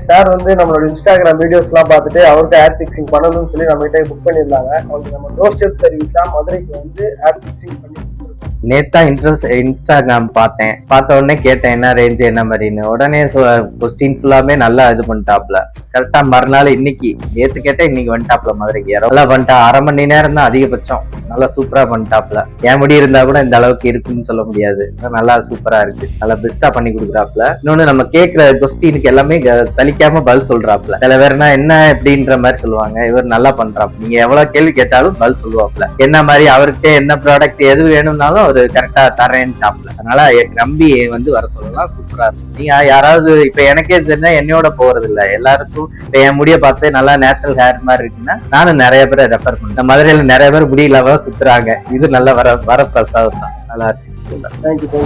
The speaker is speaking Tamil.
சார் வந்து நம்மளோட இன்ஸ்டாகிராம் வீடியோஸ்லாம் பார்த்துட்டு அவருக்கு ஹேர் ஃபிக்சிங் பண்ணணும்னு சொல்லி நம்ம கிட்ட புக் பண்ணியிருந்தாங்க. அவங்களுக்கு நம்ம டோர் ஸ்டெப் சர்வீஸா மதுரைக்கு வந்து ஹேர் ஃபிக்சிங் பண்ணி நேத்தா இன்ஸ்டாகிராம் பார்த்த உடனே கேட்டேன் என்ன ரேஞ்ச் என்ன மாதிரின்னு. உடனே கொஸ்டின் ஃபுல்லாமே நல்லா இது பண்ணிட்டாப்ல. கரெக்டா மறுநாள் இன்னைக்கு நேத்து கேட்டேன், இன்னைக்கு வந்துட்டாப்ல மதுரைக்கு. நல்லா பண்ணிட்டா, 1/2 மணி நேரம் தான் அதிகபட்சம். நல்லா சூப்பரா பண்ணிட்டாப்ல. என் முடி இருந்தா கூட இந்த அளவுக்கு இருக்குன்னு சொல்ல முடியாது. நல்லா சூப்பரா இருக்கு, நல்லா பெஸ்டா பண்ணி கொடுக்குறாப்ல. இன்னொன்னு நம்ம கேட்கிற கொஸ்டினுக்கு எல்லாமே சலிக்காம பதில் சொல்றாப்ல. சில பேர்னா என்ன எப்படின்ற மாதிரி சொல்லுவாங்க, இவர் நல்லா பண்றாப்ல. நீங்க எவ்வளவு கேள்வி கேட்டாலும் பதில் சொல்லுவாப்ல. என்ன மாதிரி அவர்கிட்ட என்ன ப்ராடக்ட் எது வேணும்னாலும் அவரு கரெக்டா தரேன்ட்டாப்ல. அதனால நம்பி வந்து வர சொல்லலாம். சூப்பரா இருக்கும். நீங்க யாராவது இப்ப எனக்கே தெரிஞ்சா என்னையோட போறது இல்ல, எல்லாருக்கும் இப்ப என் முடிய பார்த்து நல்லா நேச்சுரல் ஹேர் மாதிரி இருக்குன்னா நானும் நிறைய பேரை ரெஃபர் பண்ணேன். மதுரையில நிறைய பேர் முடி இல்லாம சுத்துறாங்க. இது நல்லா வர பிரசாதம் தான். நல்லா இருக்கு. தேங்க்யூ.